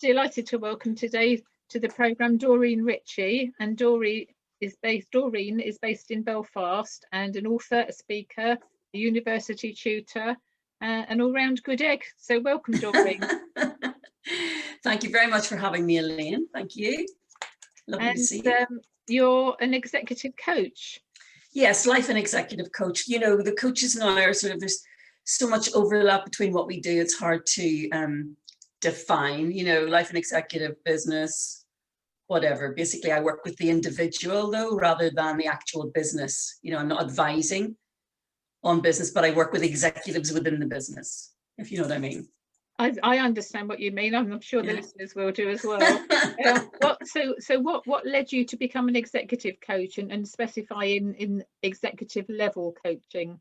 delighted to welcome today to the programme Doreen Ritchie, and Doreen is based in Belfast and an author, a speaker, a university tutor, an all-round good egg. So welcome, Doreen. Thank you very much for having me, Elaine. Thank you. Lovely to see you. You're an executive coach. Yes, life and executive coach. You know, the coaches now are sort of, there's so much overlap between what we do. It's hard to define, you know, life and executive, business, whatever. Basically, I work with the individual though, rather than the actual business. You know, I'm not advising on business, but I work with executives within the business, if you know what I mean. I understand what you mean. I'm sure the listeners will do as well. What led you to become an executive coach and specify in executive level coaching?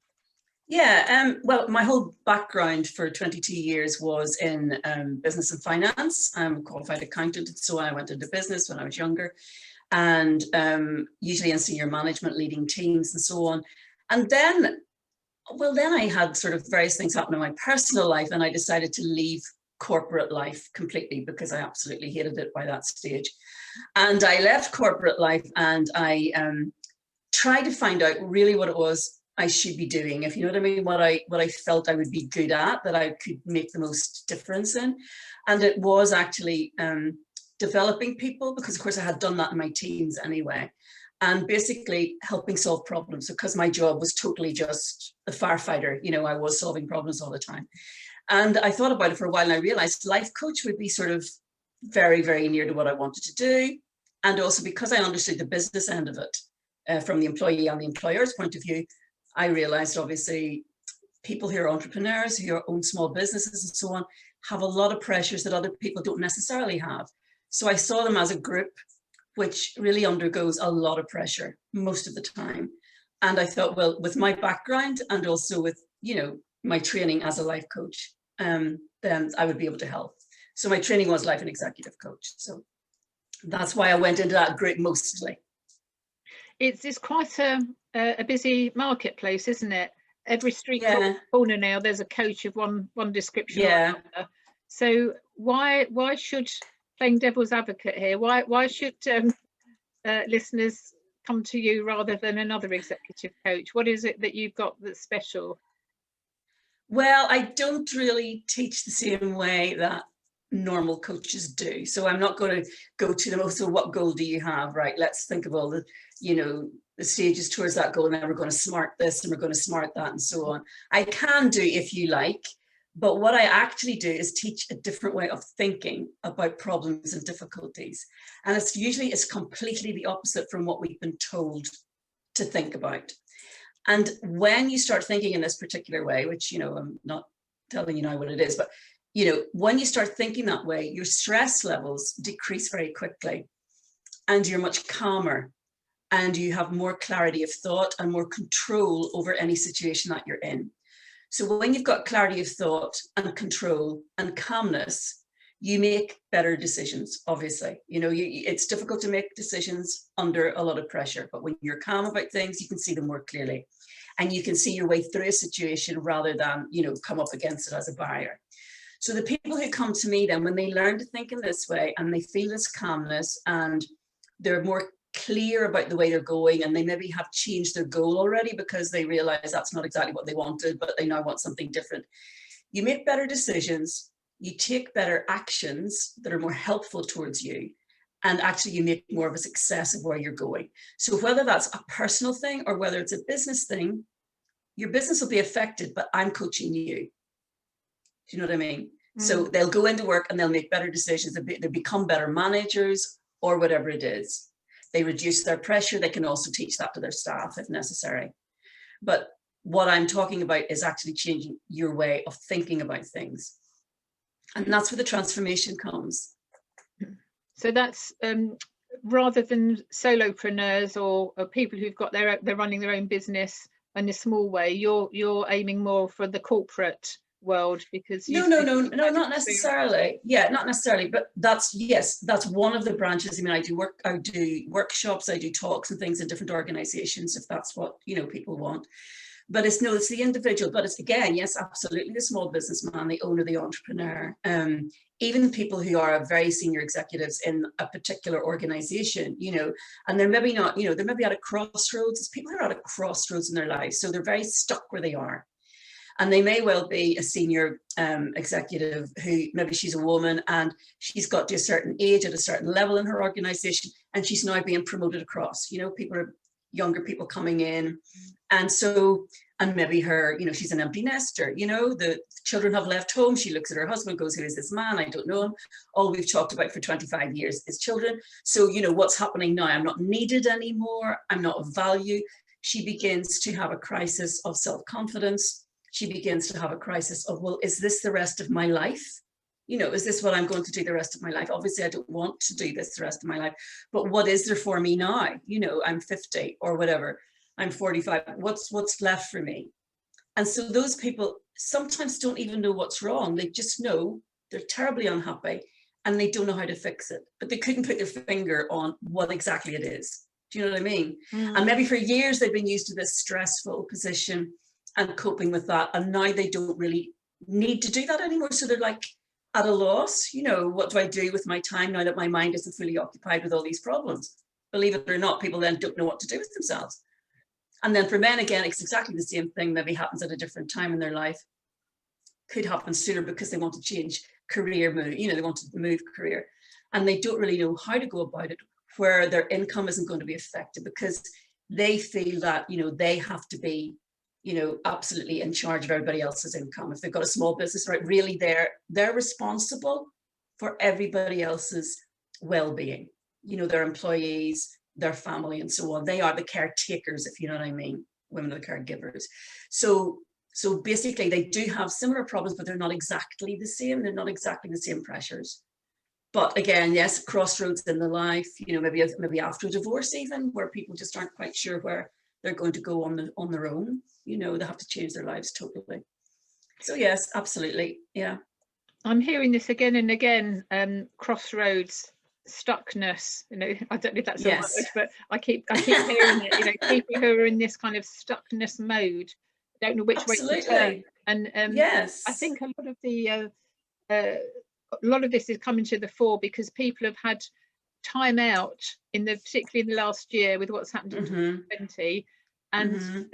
Yeah, well, my whole background for 22 years was in business and finance. I'm a qualified accountant, so I went into business when I was younger, and usually in senior management, leading teams and so on. And then I had sort of various things happen in my personal life, and I decided to leave corporate life completely because I absolutely hated it by that stage. And I left corporate life, and I tried to find out really what it was I should be doing, if you know what I mean, what I felt I would be good at, that I could make the most difference in. And it was actually developing people, because of course I had done that in my teens anyway, and basically helping solve problems, because my job was totally just a firefighter. You know, I was solving problems all the time. And I thought about it for a while, and I realized life coach would be sort of very, very near to what I wanted to do. And also because I understood the business end of it, from the employee and the employer's point of view, I realized obviously people who are entrepreneurs, who own small businesses and so on, have a lot of pressures that other people don't necessarily have. So I saw them as a group which really undergoes a lot of pressure most of the time. And I thought, well, with my background and also with, you know, my training as a life coach, then I would be able to help. So my training was life and executive coach. So that's why I went into that group mostly. It's quite a busy marketplace, isn't it? Every street corner now there's a coach of one description or another. So why should, playing devil's advocate here, why should listeners come to you rather than another executive coach? What is it that you've got that's special? Well, I don't really teach the same way that normal coaches do. So I'm not going to go to them, so what goal do you have? Right, let's think of all the, you know, the stages towards that goal, and then we're going to smart this and we're going to smart that and so on. I can do, if you like, but what I actually do is teach a different way of thinking about problems and difficulties. And it's completely the opposite from what we've been told to think about. And when you start thinking in this particular way, which, you know, I'm not telling you now what it is, but, you know, when you start thinking that way, your stress levels decrease very quickly, and you're much calmer, and you have more clarity of thought and more control over any situation that you're in. So when you've got clarity of thought and control and calmness, you make better decisions, obviously. You know, it's difficult to make decisions under a lot of pressure, but when you're calm about things, you can see them more clearly, and you can see your way through a situation rather than, you know, come up against it as a barrier. So the people who come to me then, when they learn to think in this way and they feel this calmness and they're more clear about the way they're going, and they maybe have changed their goal already because they realize that's not exactly what they wanted, but they now want something different. You make better decisions, you take better actions that are more helpful towards you, and actually you make more of a success of where you're going. So whether that's a personal thing or whether it's a business thing, your business will be affected, but I'm coaching you. Do you know what I mean? So they'll go into work and they'll make better decisions, they become better managers or whatever it is. They reduce their pressure. They can also teach that to their staff if necessary. But what I'm talking about is actually changing your way of thinking about things. And that's where the transformation comes. So that's rather than solopreneurs or people who've got they're running their own business in a small way, you're aiming more for the corporate world, because no, not necessarily. Yeah, not necessarily, but that's one of the branches. I mean, I do workshops, I do talks and things in different organizations, if that's what, you know, people want. But it's no, it's the individual. But it's, again, yes, absolutely, the small businessman, the owner, the entrepreneur, even people who are very senior executives in a particular organization, you know, and they're maybe not, you know, they're maybe at a crossroads. It's people who are at a crossroads in their lives, so they're very stuck where they are. And they may well be a senior executive who, maybe she's a woman and she's got to a certain age at a certain level in her organization, and she's now being promoted across, you know, people are younger people coming in. And so, and maybe her, you know, she's an empty nester, you know, the children have left home. She looks at her husband, goes, who is this man? I don't know him. All we've talked about for 25 years is children. So, you know, what's happening now? I'm not needed anymore. I'm not of value. She begins to have a crisis of self-confidence. She begins to have a crisis of, well, is this the rest of my life? You know, is this what I'm going to do the rest of my life? Obviously, I don't want to do this the rest of my life, but what is there for me now? You know, I'm 50 or whatever, I'm 45, what's left for me? And so those people sometimes don't even know what's wrong. They just know they're terribly unhappy and they don't know how to fix it, but they couldn't put their finger on what exactly it is. Do you know what I mean? And maybe for years they've been used to this stressful position and coping with that, and now they don't really need to do that anymore. So they're like at a loss, you know, what do I do with my time now that my mind isn't fully occupied with all these problems? Believe it or not, people then don't know what to do with themselves. And then for men, again, it's exactly the same thing, maybe happens at a different time in their life. Could happen sooner because they want to change career move, you know, they want to move career, and they don't really know how to go about it, where their income isn't going to be affected because they feel that, you know, they have to be, you know, absolutely in charge of everybody else's income. If they've got a small business, right, really they're responsible for everybody else's well-being, you know, their employees, their family, and so on. They are the caretakers, if you know what I mean. Women are the caregivers. So basically they do have similar problems, but they're not exactly the same. They're not exactly the same pressures. But again, yes, crossroads in the life, you know, maybe after a divorce even, where people just aren't quite sure where they're going to go on their own. You know, they have to change their lives totally. So yes, absolutely. Yeah. I'm hearing this again and again, crossroads, stuckness, you know, I don't know if that's a word, but I keep hearing it, you know, people who are in this kind of stuckness mode, don't know which way to turn. And yes, I think a lot of the a lot of this is coming to the fore because people have had time out particularly in the last year with what's happened in 2020, and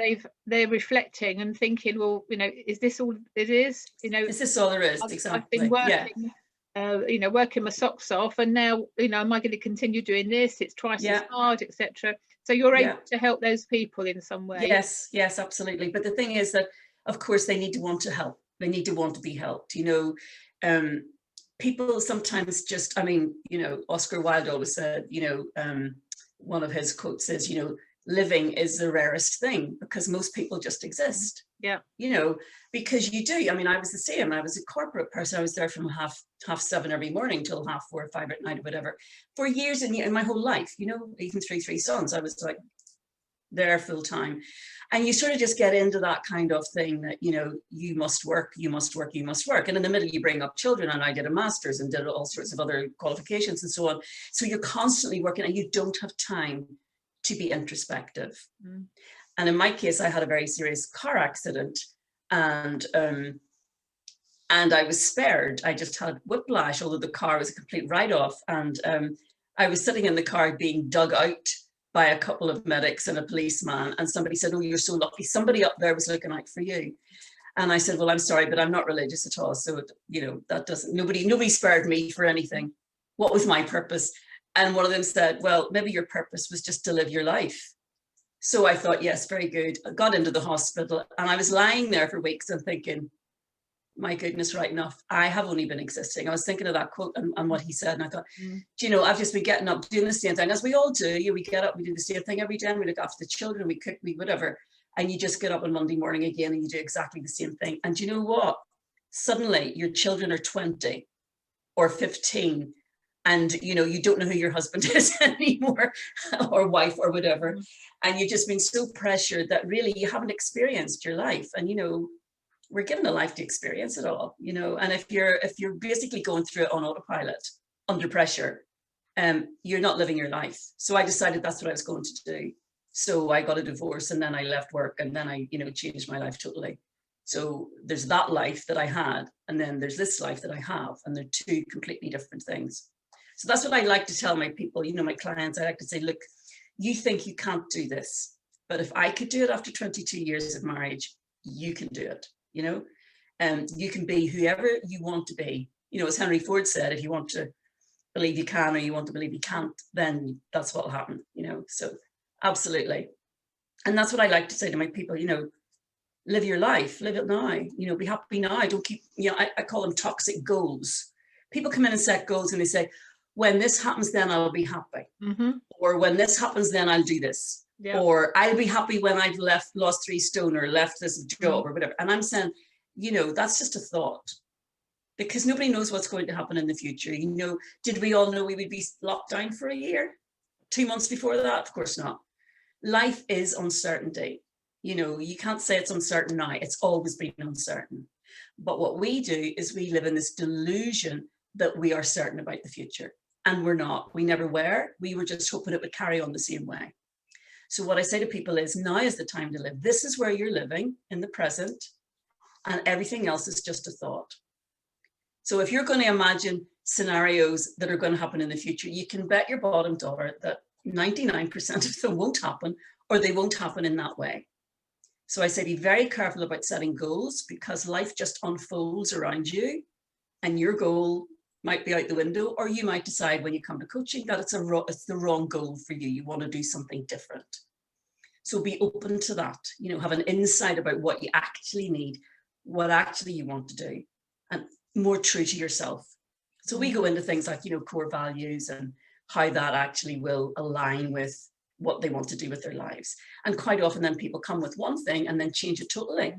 they're reflecting and thinking, well, you know, is this all it is? You know, is this all there is? Exactly. I've been working, you know, working my socks off, and now, you know, am I going to continue doing this? It's twice as hard, etc. So you're able to help those people in some way. Yes, absolutely. But the thing is that, of course, they need to want to help. They need to want to be helped. You know, people sometimes just, I mean, you know, Oscar Wilde always said, you know, one of his quotes is, you know, living is the rarest thing because most people just exist. Yeah. You know, because you do. I mean, I was the same. I was a corporate person. I was there from half 7 every morning till 4:30 or 5 at night or whatever for years and in my whole life, you know, even through 3 sons, I was like there full time. And you sort of just get into that kind of thing that, you know, you must work, you must work, you must work. And in the middle, you bring up children, and I did a master's and did all sorts of other qualifications and so on. So you're constantly working and you don't have time to be introspective. And in my case, I had a very serious car accident, and I was spared. I just had whiplash, although the car was a complete write-off. And I was sitting in the car being dug out by a couple of medics and a policeman, and somebody said, oh, you're so lucky, somebody up there was looking out for you. And I said, well, I'm sorry, but I'm not religious at all, so you know, that doesn't, nobody spared me for anything. What was my purpose? And one of them said, well, maybe your purpose was just to live your life. So I thought, yes, very good. I got into the hospital, and I was lying there for weeks and thinking, my goodness, right enough, I have only been existing. I was thinking of that quote and what he said, and I thought, do you know, I've just been getting up, doing the same thing as we all do. We get up, we do the same thing every day, and we look after the children, we cook, we whatever, and you just get up on Monday morning again and you do exactly the same thing. And you know what? Suddenly your children are 20 or 15, and you know, you don't know who your husband is anymore, or wife or whatever, and you've just been so pressured that really you haven't experienced your life. And you know, we're given a life to experience it all, you know, and if you're basically going through it on autopilot under pressure, you're not living your life. So I decided that's what I was going to do. So I got a divorce, and then I left work, and then I, changed my life totally. So there's that life that I had, and then there's this life that I have, and they're two completely different things. So that's what I like to tell my people, my clients. I like to say, look, you think you can't do this, but if I could do it after 22 years of marriage, you can do it, you can be whoever you want to be. As Henry Ford said, if you want to believe you can, or you want to believe you can't, then that's what'll happen, so absolutely. And that's what I like to say to my people, live your life, live it now, be happy now. Don't keep, I call them toxic goals. People come in and set goals and they say, when this happens, then I'll be happy. Mm-hmm. Or when this happens, then I'll do this. Yeah. Or I'll be happy when I've lost 3 stone or left this job or whatever. And I'm saying, that's just a thought, because nobody knows what's going to happen in the future. Did we all know we would be locked down for a year, 2 months before that? Of course not. Life is uncertainty. You can't say it's uncertain now. It's always been uncertain. But what we do is we live in this delusion that we are certain about the future. And we're not. We never were. We were just hoping it would carry on the same way. So what I say to people is, now is the time to live. This is where you're living in the present, and everything else is just a thought. So if you're going to imagine scenarios that are going to happen in the future, you can bet your bottom dollar that 99% of them won't happen, or they won't happen in that way. So I say, be very careful about setting goals, because life just unfolds around you, and your goal might be out the window, or you might decide when you come to coaching that it's the wrong goal for you. You want to do something different. So be open to that, have an insight about what you actually need, what actually you want to do, and more true to yourself. So we go into things like, core values and how that actually will align with what they want to do with their lives. And quite often then people come with one thing and then change it totally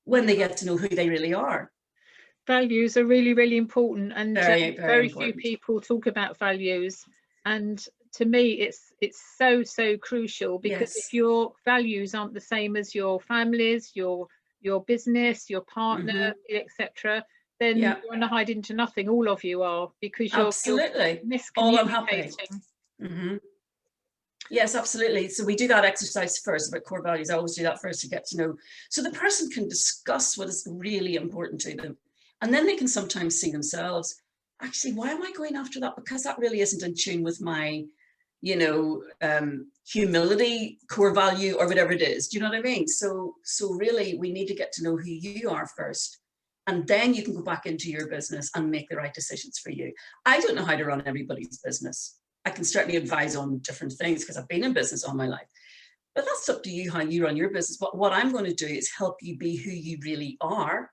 when they get to know who they really are. Values are really, really important, and very important. few people talk about values. And to me, it's so crucial, because if your values aren't the same as your family's, your business, your partner, etc., then you're going to hide into nothing. All of you are, because you're miscommunicating. Mm-hmm. Yes, absolutely. So we do that exercise first about core values. I always do that first to get to know, so the person can discuss what is really important to them. And then they can sometimes see themselves, actually, why am I going after that? Because that really isn't in tune with my, humility core value, or whatever it is. Do you know what I mean? So really, we need to get to know who you are first. And then you can go back into your business and make the right decisions for you. I don't know how to run everybody's business. I can certainly advise on different things, because I've been in business all my life. But that's up to you, how you run your business. But what I'm going to do is help you be who you really are,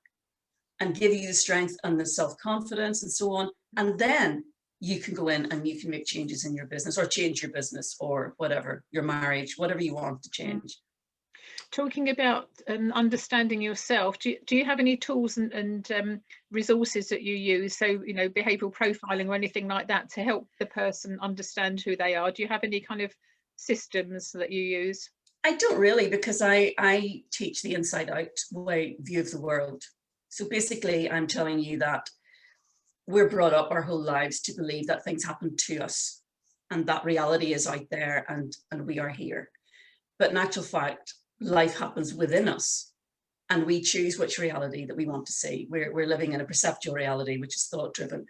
and give you the strength and the self-confidence and so on. And then you can go in and you can make changes in your business, or change your business, or whatever, your marriage, whatever you want to change. Talking about understanding yourself, do you have any tools and resources that you use? So, behavioural profiling or anything like that, to help the person understand who they are? Do you have any kind of systems that you use? I don't really, because I teach the inside out view of the world. So basically, I'm telling you that we're brought up our whole lives to believe that things happen to us, and that reality is out there, and we are here. But in actual fact, life happens within us, and we choose which reality that we want to see. We're living in a perceptual reality, which is thought driven.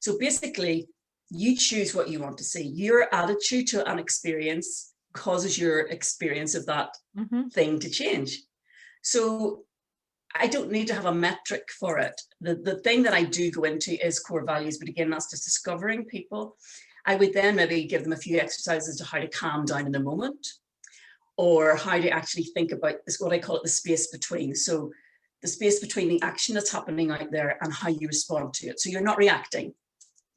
So basically, you choose what you want to see. Your attitude to an experience causes your experience of that thing to change. So I don't need to have a metric for it. The thing that I do go into is core values, but again, that's just discovering people. I would then maybe give them a few exercises to how to calm down in the moment, or how to actually think about this, what I call it, the space between. So the space between the action that's happening out there and how you respond to it. So you're not reacting.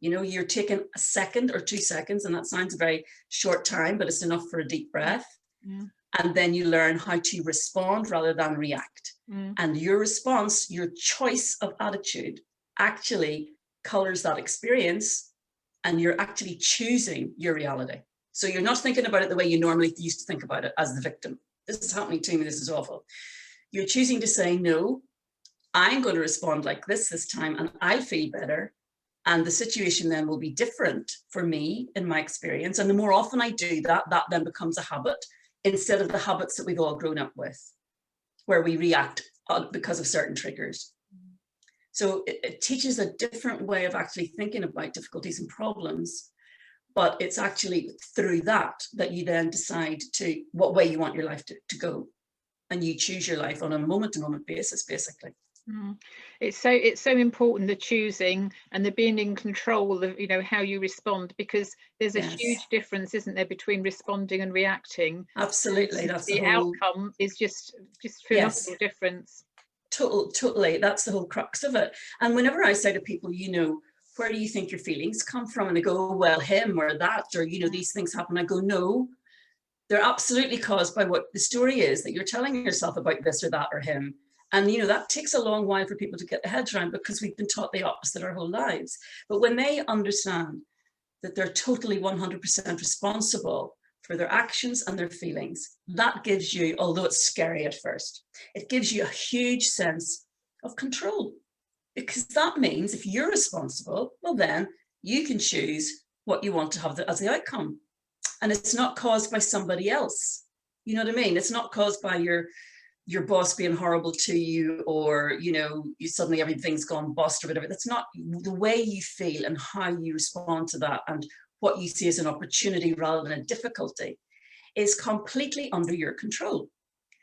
You're taking a second or 2 seconds, and that sounds a very short time, but it's enough for a deep breath. Yeah. And then you learn how to respond rather than react. And your response, your choice of attitude, actually colors that experience, and you're actually choosing your reality. So you're not thinking about it the way you normally used to think about it, as the victim. This is happening to me, this is awful. You're choosing to say, no, I'm going to respond like this time, and I'll feel better. And the situation then will be different for me in my experience. And the more often I do that, that then becomes a habit. instead of the habits that we've all grown up with, where we react because of certain triggers. So it teaches a different way of actually thinking about difficulties and problems, but it's actually through that you then decide to what way you want your life to go, and you choose your life on a moment-to-moment basis, basically. It's so important, the choosing and the being in control of, how you respond, because there's a huge difference, isn't there, between responding and reacting. Absolutely. That's the outcome is just phenomenal difference. Totally. That's the whole crux of it. And whenever I say to people, where do you think your feelings come from? And they go, well, him or that, or, these things happen. I go, no, they're absolutely caused by what the story is that you're telling yourself about this or that or him. And, that takes a long while for people to get their heads around, because we've been taught the opposite our whole lives. But when they understand that they're totally 100% responsible for their actions and their feelings, that gives you, although it's scary at first, it gives you a huge sense of control. Because that means if you're responsible, well, then you can choose what you want to have as the outcome. And it's not caused by somebody else. You know what I mean? It's not caused by your boss being horrible to you, or, you suddenly everything's gone bust or whatever. That's not the way you feel, and how you respond to that and what you see as an opportunity rather than a difficulty is completely under your control.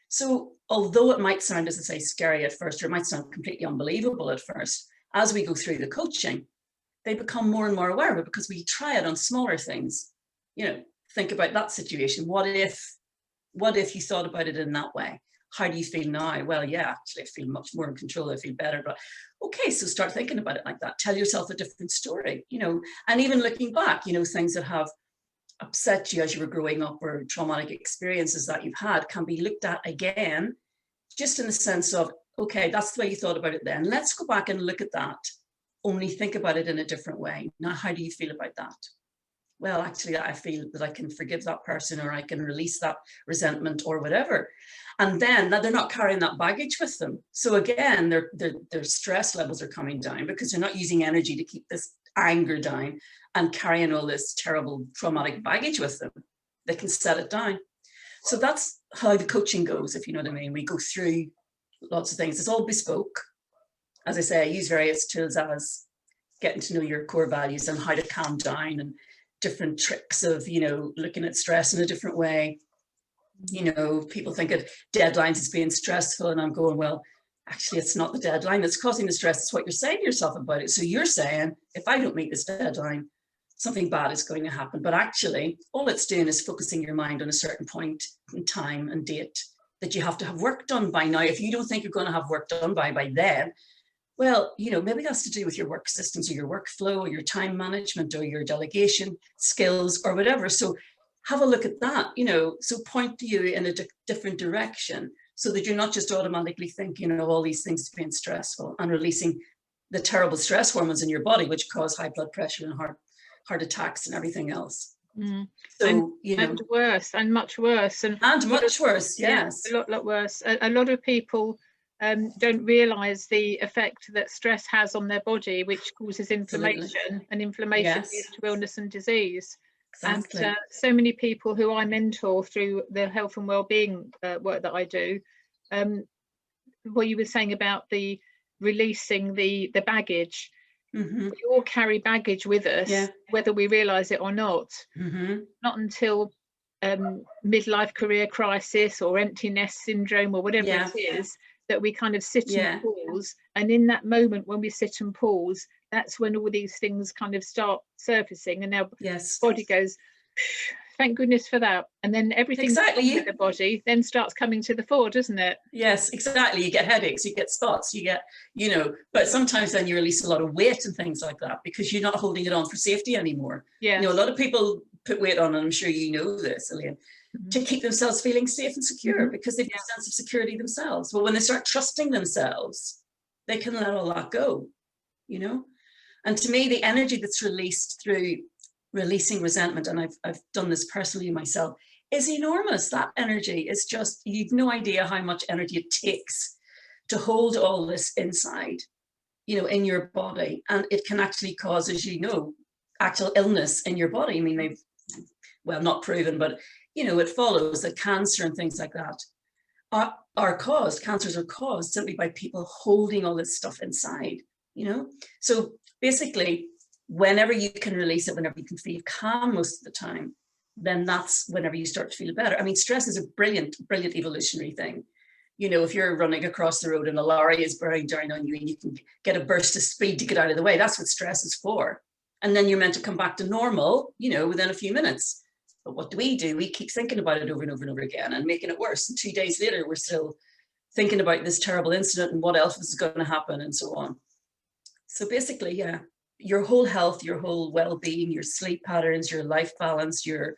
So although it might sound, as I say, scary at first, or it might sound completely unbelievable at first, as we go through the coaching, they become more and more aware of it, because we try it on smaller things. Think about that situation. What if you thought about it in that way? How do you feel now? Well, yeah, actually, I feel much more in control. I feel better. But okay, so start thinking about it like that. Tell yourself a different story, and even looking back, things that have upset you as you were growing up, or traumatic experiences that you've had, can be looked at again, just in the sense of, okay, that's the way you thought about it then. Let's go back and look at that, only think about it in a different way. Now, how do you feel about that? Well, actually, I feel that I can forgive that person, or I can release that resentment or whatever. And then they're not carrying that baggage with them. So again, their stress levels are coming down, because they're not using energy to keep this anger down and carrying all this terrible traumatic baggage with them. They can set it down. So that's how the coaching goes, if you know what I mean. We go through lots of things. It's all bespoke. As I say, I use various tools as getting to know your core values and how to calm down, and different tricks of, looking at stress in a different way. People think of deadlines as being stressful, and I'm going, well, actually, it's not the deadline that's causing the stress. It's what you're saying to yourself about it. So you're saying, if I don't meet this deadline, something bad is going to happen. But actually, all it's doing is focusing your mind on a certain point in time and date that you have to have work done by. Now, if you don't think you're going to have work done by then, well, maybe that's to do with your work systems, or your workflow, or your time management, or your delegation skills, or whatever. So have a look at that, so point you in a different direction, so that you're not just automatically thinking of all these things being stressful and releasing the terrible stress hormones in your body, which cause high blood pressure and heart attacks and everything else. So, and worse, and much worse. And much worse, yes. Yeah, a lot worse. A lot of people don't realise the effect that stress has on their body, which causes inflammation. Absolutely. And inflammation leads to illness and disease. Exactly. And so many people who I mentor through the health and well-being work that I do, what you were saying about the releasing the baggage, we all carry baggage with us, whether we realise it or not. Not until midlife career crisis or empty nest syndrome or whatever it is, that we kind of sit and pause. And in that moment when we sit and pause, that's when all these things kind of start surfacing, and our body goes, thank goodness for that. And then everything with the body then starts coming to the fore, doesn't it? Yes, exactly. You get headaches, you get spots, you get, but sometimes then you release a lot of weight and things like that, because you're not holding it on for safety anymore. A lot of people put weight on, and I'm sure you know this, Elaine, to keep themselves feeling safe and secure, because they've got a sense of security themselves. Well, when they start trusting themselves, they can let all that go, And to me, the energy that's released through releasing resentment, and I've done this personally myself, is enormous. That energy is just, you've no idea how much energy it takes to hold all this inside, in your body. And it can actually cause, as you know, actual illness in your body. I mean, they've, well, not proven, but it follows that cancer and things like that cancers are caused simply by people holding all this stuff inside, So basically, whenever you can release it, whenever you can feel calm most of the time, then that's whenever you start to feel better. I mean, stress is a brilliant, brilliant evolutionary thing. If you're running across the road and a lorry is bearing down on you and you can get a burst of speed to get out of the way, that's what stress is for. And then you're meant to come back to normal, within a few minutes. But what do? We keep thinking about it over and over and over again and making it worse. And 2 days later, we're still thinking about this terrible incident and what else is going to happen and so on. So basically, yeah, your whole health, your whole well-being, your sleep patterns, your life balance, your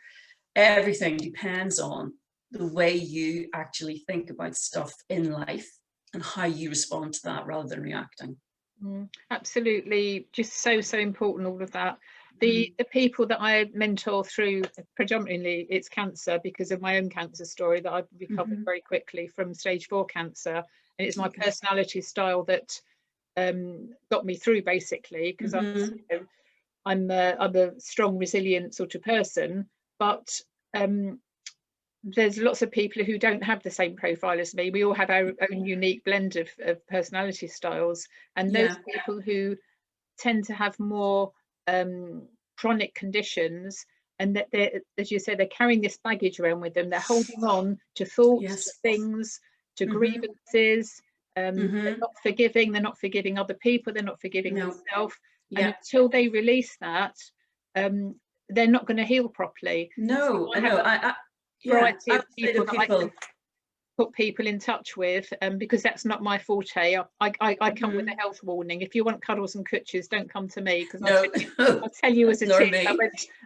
everything depends on the way you actually think about stuff in life and how you respond to that rather than reacting. Absolutely, just so important, all of that. The people that I mentor through, predominantly it's cancer, because of my own cancer story that I've recovered very quickly from stage 4 cancer, and it's my personality style that got me through, basically, because I'm a strong, resilient sort of person. But there's lots of people who don't have the same profile as me. We all have our own unique blend of personality styles, and those people who tend to have more chronic conditions, and that they're, as you say, they're carrying this baggage around with them. They're holding on to thoughts, to things, to grievances. They're not forgiving. They're not forgiving other people. They're not forgiving themselves. And until they release that, they're not going to heal properly. No, so I know. Variety of people that I can put people in touch with, because that's not my forte. I come with a health warning. If you want cuddles and cooches, don't come to me, because I'll tell you as a tip.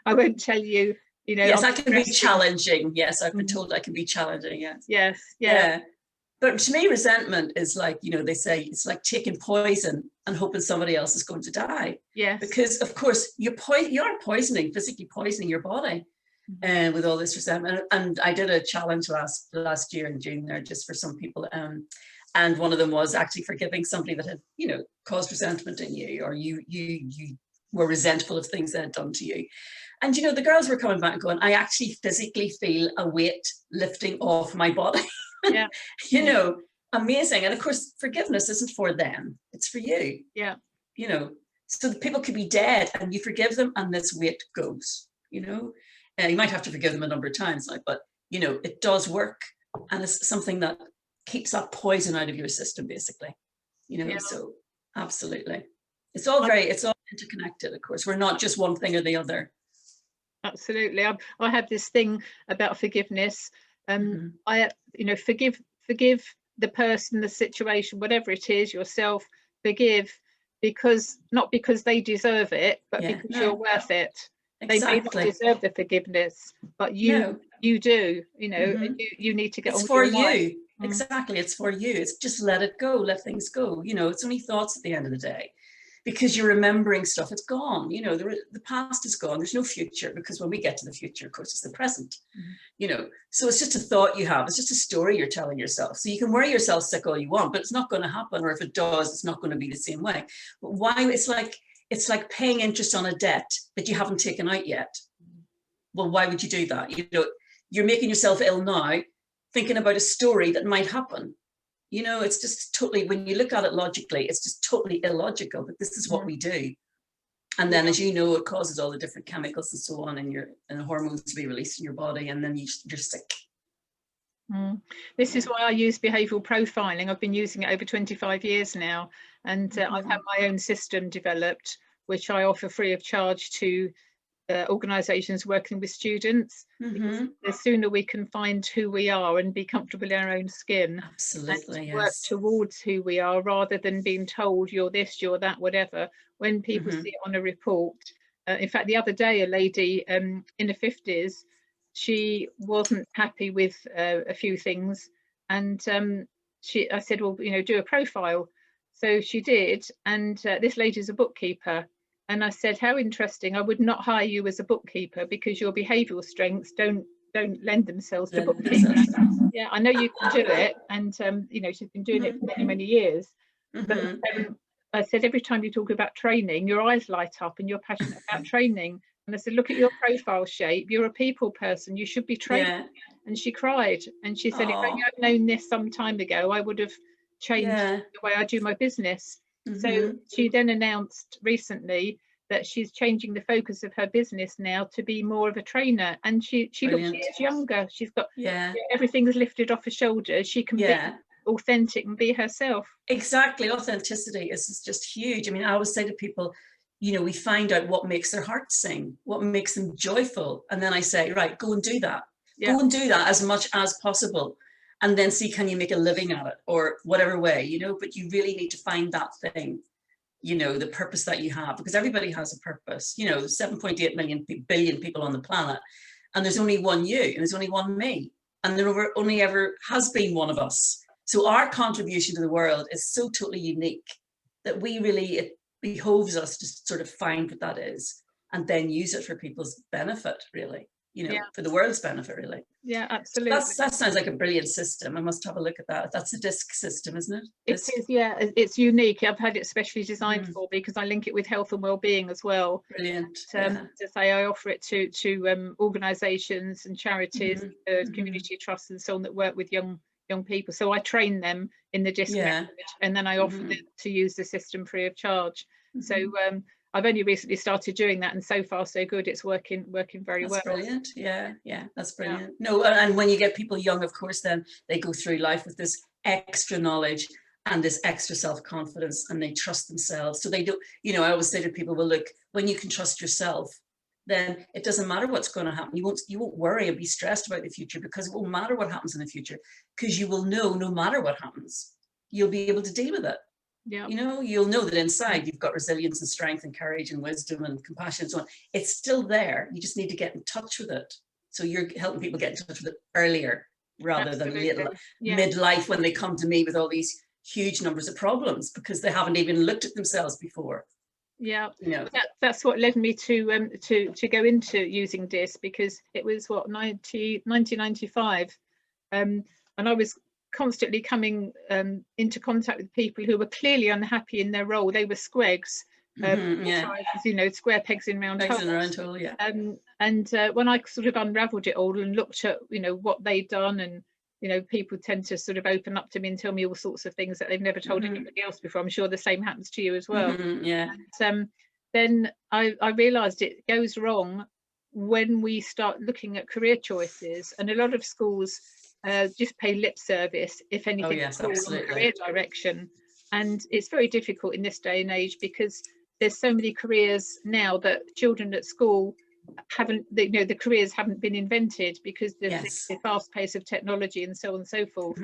I won't tell you, Yes, I can be challenging. Yes, I've been told I can be challenging. Yes. Yeah. But to me, resentment is like, they say it's like taking poison and hoping somebody else is going to die. Yes. Because of course you are physically poisoning your body. And with all this resentment, and I did a challenge last year in June there, just for some people, and one of them was actually forgiving somebody that had caused resentment in you, or you were resentful of things they had done to you. And the girls were coming back and going, I actually physically feel a weight lifting off my body. Yeah. Amazing. And of course, forgiveness isn't for them, it's for you. Yeah. So the people could be dead and you forgive them and this weight goes. You might have to forgive them a number of times, but it does work, and it's something that keeps that poison out of your system, basically. So absolutely, it's all interconnected. Of course, we're not just one thing or the other. Absolutely, I have this thing about forgiveness. I forgive the person, the situation, whatever it is, yourself. Forgive not because they deserve it, but because you're worth it. Exactly. They may not deserve the forgiveness, but you do, and you need to get on with your life. Exactly, it's for you. It's just let it go, let things go. It's only thoughts at the end of the day, because you're remembering stuff. It's gone. The past is gone. There's no future, because when we get to the future, of course, it's the present. So it's just a thought you have. It's just a story you're telling yourself. So you can worry yourself sick all you want, but it's not going to happen. Or if it does, it's not going to be the same way. But why? It's like paying interest on a debt that you haven't taken out yet. Well, why would you do that? You're making yourself ill now, thinking about a story that might happen. It's just totally, when you look at it logically, it's just totally illogical, but this is what we do. And then, as you know, it causes all the different chemicals and so on, and the hormones to be released in your body, and then you're sick. This is why I use behavioural profiling. I've been using it over 25 years now, and I've had my own system developed, which I offer free of charge to organisations working with students. Because the sooner we can find who we are and be comfortable in our own skin, absolutely, and work towards who we are, rather than being told you're this, you're that, whatever. When people see it on a report, in fact, the other day, a lady in her 50s, she wasn't happy with a few things, and I said, well, do a profile. So she did, and this lady's a bookkeeper, and I said, how interesting. I would not hire you as a bookkeeper because your behavioural strengths don't lend themselves to bookkeeping. Yeah, I know you can do it, and she's been doing it for many years. But I said, every time you talk about training, your eyes light up and you're passionate about training. And I said, look at your profile shape. You're a people person. You should be trained. And she cried. And she said, if I had known this some time ago, I would have changed the way I do my business. So she then announced recently that she's changing the focus of her business now to be more of a trainer. And she looks years younger. She's got everything's lifted off her shoulders. She can be authentic and be herself. Exactly. Authenticity is just huge. I mean, I always say to people, you know, we find out what makes their heart sing, what makes them joyful. And then I say, right, go and do that. Go and do that as much as possible. And then see, can you make a living at it or whatever way, you know, but you really need to find that thing, you know, the purpose that you have, because everybody has a purpose, you know, 7.8 billion people on the planet. And there's only one you and there's only one me. And there only ever has been one of us. So our contribution to the world is so totally unique that we really, it behoves us to sort of find what that is and then use it for people's benefit, really, you know, for the world's benefit, really. Yeah, absolutely. So that sounds like a brilliant system. I must have a look at that. That's a DISC system, isn't it? It is, yeah. It's unique. I've had it specially designed for me because I link it with health and well-being as well. Brilliant. To say I offer it to organisations and charities, community trusts and so on that work with young people. So I train them in the DISC method, and then I offer them to use the system free of charge. So I've only recently started doing that, and so far so good. It's working very well. That's brilliant. Yeah, that's brilliant. No, and when you get people young, of course, then they go through life with this extra knowledge and this extra self-confidence, and they trust themselves. So they do, you know, I always say to people, well, look, when you can trust yourself, then it doesn't matter what's going to happen. You won't worry and be stressed about the future, because it won't matter what happens in the future, because you will know no matter what happens, you'll be able to deal with it. Yeah, you know, you'll know that inside you've got resilience and strength and courage and wisdom and compassion and so on. It's still there. You just need to get in touch with it. So you're helping people get in touch with it earlier rather than midlife, when they come to me with all these huge numbers of problems because they haven't even looked at themselves before. Yeah, you know, that's what led me to go into using DISC, because it was 1995, and I was constantly coming into contact with people who were clearly unhappy in their role. They were squegs, you know, square pegs in round holes. And when I sort of unravelled it all and looked at, you know, what they'd done, and you know, people tend to sort of open up to me and tell me all sorts of things that they've never told anybody else before. I'm sure the same happens to you as well. And, then I realised it goes wrong when we start looking at career choices, and a lot of schools just pay lip service, if anything, on career direction. And it's very difficult in this day and age, because there's so many careers now that children at school haven't, you know, the careers haven't been invented because the fast pace of technology and so on and so forth.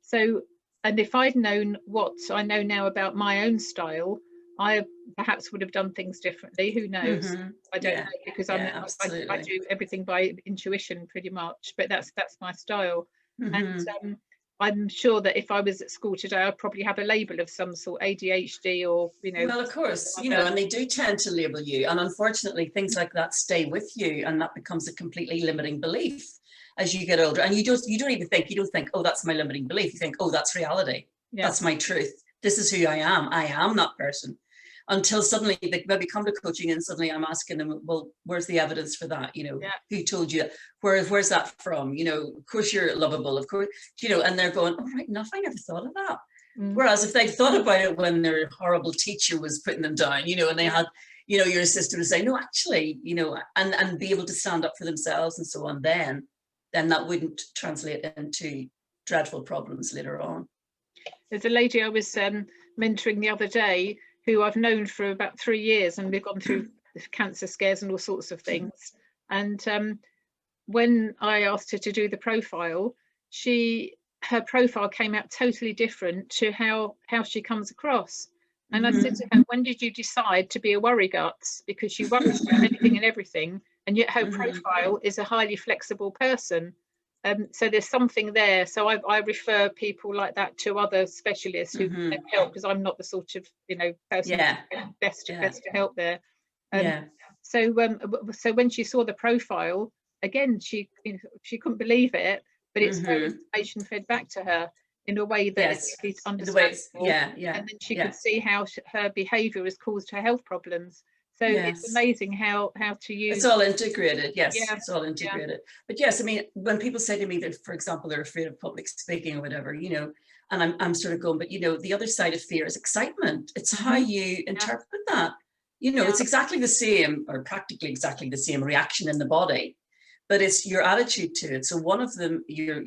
So, and if I'd known what I know now about my own style, I perhaps would have done things differently. Who knows? I don't know, because I do everything by intuition pretty much, but that's my style. And I'm sure that if I was at school today, I'd probably have a label of some sort, ADHD or, you know. Well, of course, you know, and they do tend to label you, and unfortunately things like that stay with you, and that becomes a completely limiting belief as you get older. And you don't even think, oh, that's my limiting belief. You think, oh, that's reality. That's my truth. This is who I am. I am that person. Until suddenly they maybe come to coaching, and suddenly I'm asking them, well, where's the evidence for that? You know, who told you that? Where's that from? You know, of course you're lovable, of course, you know, and they're going, oh, right enough, I never thought of that. Whereas if they thought about it when their horrible teacher was putting them down, you know, and they had, you know, your assistant to say, no, actually, you know, and be able to stand up for themselves and so on, then that wouldn't translate into dreadful problems later on. There's a lady I was mentoring the other day, who I've known for about 3 years, and we've gone through cancer scares and all sorts of things. And when I asked her to do the profile, her profile came out totally different to how she comes across. And I said to her, when did you decide to be a worry guts? Because she worries about anything and everything, and yet her profile is a highly flexible person. So there's something there. So I refer people like that to other specialists who can help, because I'm not the sort of, you know, person best to help there. So when she saw the profile again, she couldn't believe it, but it's her information fed back to her in a way that is understandable. And then she could see how her behaviour has caused her health problems. So it's amazing how to use. It's all integrated. Yes, Yeah. it's all integrated. But yes, I mean, when people say to me that, for example, they're afraid of public speaking or whatever, you know, and I'm sort of going, but you know, the other side of fear is excitement. It's how you interpret that. You know, it's exactly the same, or practically exactly the same reaction in the body, but it's your attitude to it. So one of them, you're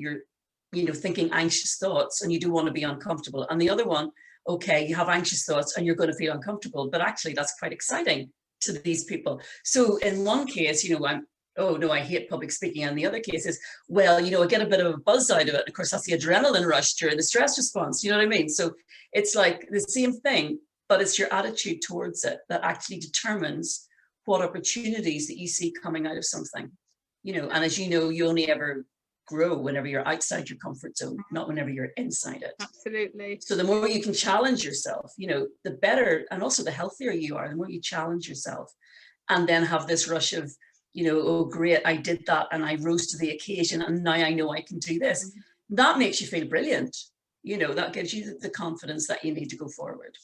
you know, thinking anxious thoughts and you do want to be uncomfortable, and the other one, okay, you have anxious thoughts and you're going to feel uncomfortable, but actually that's quite exciting to these people. So in one case, you know, oh no, I hate public speaking. And the other case is, well, you know, I get a bit of a buzz out of it. Of course, that's the adrenaline rush during the stress response. You know what I mean? So it's like the same thing, but it's your attitude towards it that actually determines what opportunities that you see coming out of something, you know. And as you know, you only ever grow whenever you're outside your comfort zone, not whenever you're inside it. Absolutely. So the more you can challenge yourself, you know, the better, and also the healthier you are, the more you challenge yourself, and then have this rush of, you know, oh great, I did that and I rose to the occasion and now I know I can do this. That makes you feel brilliant. You know, that gives you the confidence that you need to go forward.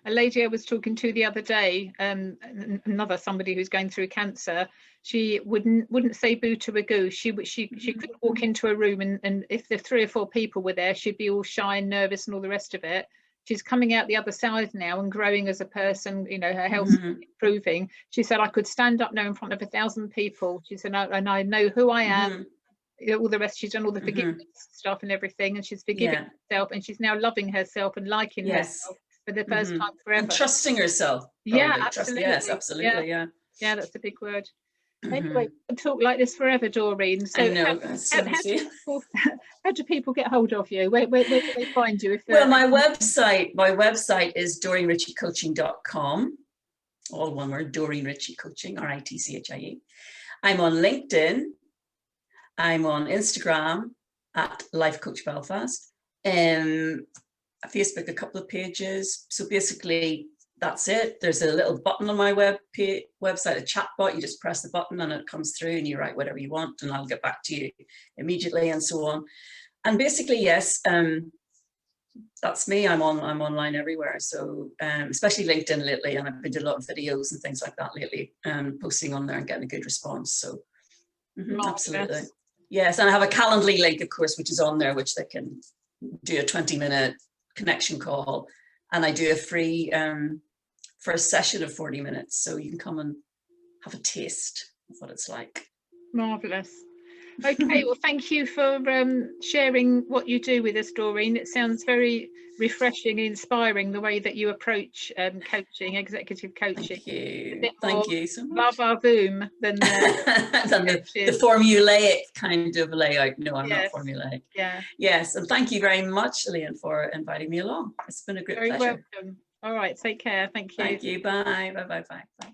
A lady I was talking to the other day, somebody who's going through cancer, she wouldn't say boo to a goose. She couldn't walk into a room and if the 3 or 4 people were there, she'd be all shy and nervous and all the rest of it. She's coming out the other side now and growing as a person, you know, her health's improving. She said, I could stand up now in front of 1,000 people. She said, and I know who I am. All the rest, she's done all the forgiveness stuff and everything, and she's forgiving herself, and she's now loving herself and liking herself for the first time forever. And trusting herself. Yeah, absolutely. Yes, absolutely. Yeah, that's a big word. Anyway, we can talk like this forever, Doreen. So I know. How do people get hold of you? Where do they find you? Well, my website is doreenritchiecoaching.com. All one word, Doreen Ritchie Coaching, RITCHIE. I'm on LinkedIn. I'm on Instagram at Life Coach Belfast. Facebook, a couple of pages. So basically, that's it. There's a little button on my website, a chat bot. You just press the button and it comes through and you write whatever you want and I'll get back to you immediately and so on. And basically, yes, that's me. I'm online everywhere. So especially LinkedIn lately, and I've been doing a lot of videos and things like that lately, posting on there and getting a good response. So absolutely. Yes, and I have a Calendly link, of course, which is on there, which they can do a 20-minute connection call. And I do a free first session of 40 minutes. So you can come and have a taste of what it's like. Marvellous. Okay, well, thank you for sharing what you do with us, Doreen. It sounds very refreshing and inspiring, the way that you approach coaching, executive coaching. Thank you. Thank you so much. Va-va-voom than the formulaic kind of layout. No, I'm not formulaic. Yeah. Yes, and thank you very much, Elaine, for inviting me along. It's been a great pleasure. Welcome. All right, take care. Thank you. Thank you. Bye. Bye. Bye. Bye. Bye.